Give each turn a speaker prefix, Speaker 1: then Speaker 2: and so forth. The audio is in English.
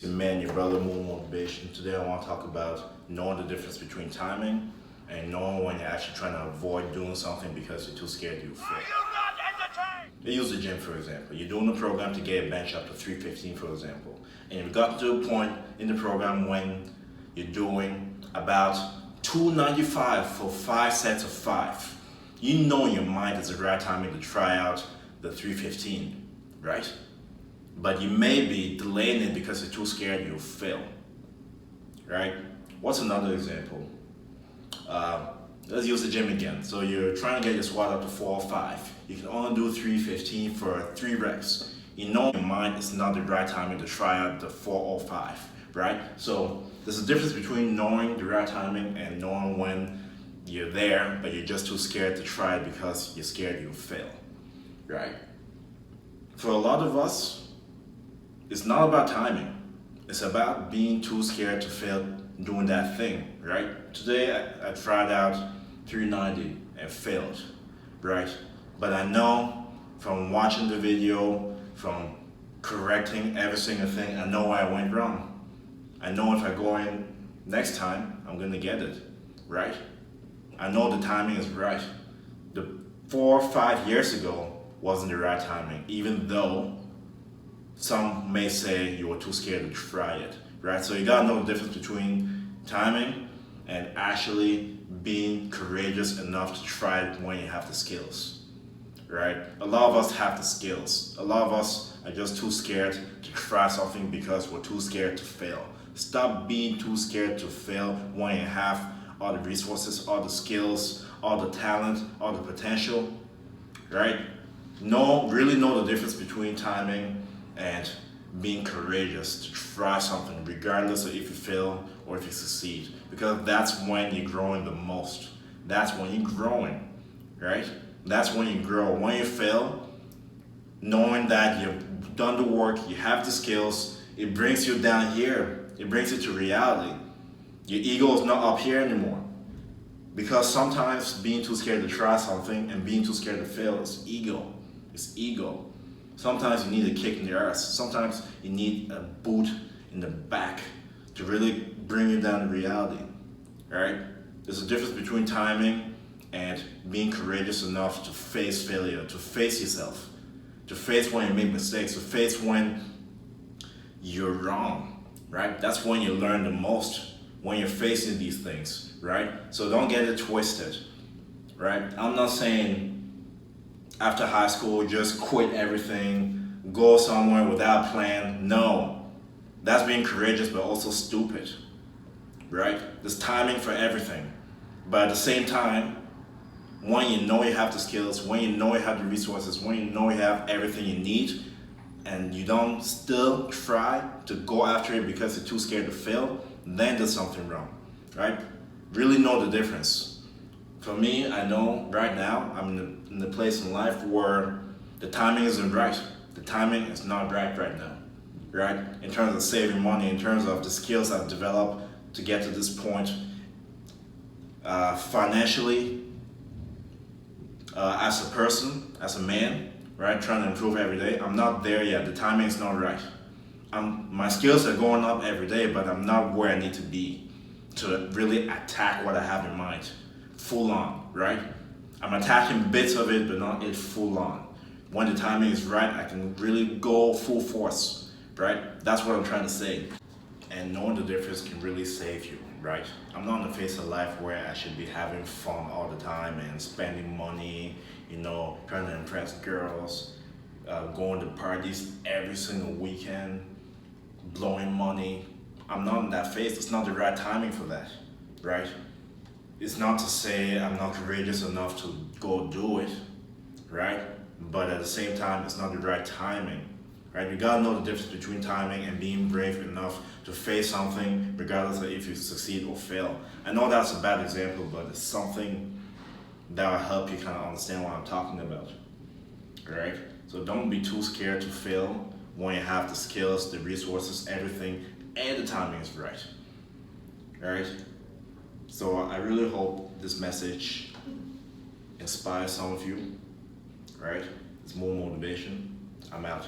Speaker 1: Man, your brother Moon Motivation. Today I want to talk about knowing the difference between timing and knowing when you're actually trying to avoid doing something because you're too scared you fail. Use the gym for example. You're doing a program to get a bench up to 315 for example. And you've got to a point in the program when you're doing about 295 for 5 sets of 5. You know in your mind it's the right timing to try out the 315, right? But you may be delaying it because you're too scared you'll fail, right? What's another example? Let's use the gym again. So you're trying to get your squat up to 4 or 5. You can only do 315 for 3 reps. You know in your mind it's not the right timing to try out the 4 or 5, right? So there's a difference between knowing the right timing and knowing when you're there, but you're just too scared to try it because you're scared you'll fail, right? For a lot of us, it's not about timing. It's about being too scared to fail doing that thing, right? Today I tried out 390 and failed, right? But I know from watching the video, from correcting every single thing, I know why I went wrong. I know if I go in next time, I'm gonna get it, right? I know the timing is right. The 4 or 5 years ago wasn't the right timing, even though some may say you were too scared to try it, right? So you gotta know the difference between timing and actually being courageous enough to try it when you have the skills, right? A lot of us have the skills. A lot of us are just too scared to try something because we're too scared to fail. Stop being too scared to fail when you have all the resources, all the skills, all the talent, all the potential, right? Really know the difference between timing and being courageous to try something regardless of if you fail or if you succeed, because that's when you're growing the most. That's when you're growing, right? That's when you grow. When you fail, knowing that you've done the work, you have the skills, it brings you down here. It brings you to reality. Your ego is not up here anymore, because sometimes being too scared to try something and being too scared to fail is ego. It's ego. Sometimes you need a kick in the ass. Sometimes you need a boot in the back to really bring you down to reality, right? There's a difference between timing and being courageous enough to face failure, to face yourself, to face when you make mistakes, to face when you're wrong, right? That's when you learn the most, when you're facing these things, right? So don't get it twisted, right? I'm not saying after high school, just quit everything, go somewhere without a plan. No, that's being courageous, but also stupid, right? There's timing for everything. But at the same time, when you know you have the skills, when you know you have the resources, when you know you have everything you need, and you don't still try to go after it because you're too scared to fail, then there's something wrong, right? Really know the difference. For me, I know right now I'm in the place in life where the timing isn't right. The timing is not right now, right? In terms of saving money, in terms of the skills I've developed to get to this point, financially, as a person, as a man, right, trying to improve every day, I'm not there yet. The timing is not right. My skills are going up every day, but I'm not where I need to be to really attack what I have in mind. Full on, right? I'm attacking bits of it, but not it full on. When the timing is right, I can really go full force, right? That's what I'm trying to say. And knowing the difference can really save you, right? I'm not in the phase of life where I should be having fun all the time and spending money, trying to impress girls, going to parties every single weekend, blowing money. I'm not in that phase. It's not the right timing for that, right? It's not to say I'm not courageous enough to go do it, right? But at the same time, it's not the right timing, right? You gotta know the difference between timing and being brave enough to face something regardless of if you succeed or fail. I know that's a bad example, but it's something that will help you kind of understand what I'm talking about, right? So don't be too scared to fail when you have the skills, the resources, everything, and the timing is right, right? So I really hope this message inspires some of you, right? It's more motivation. I'm out.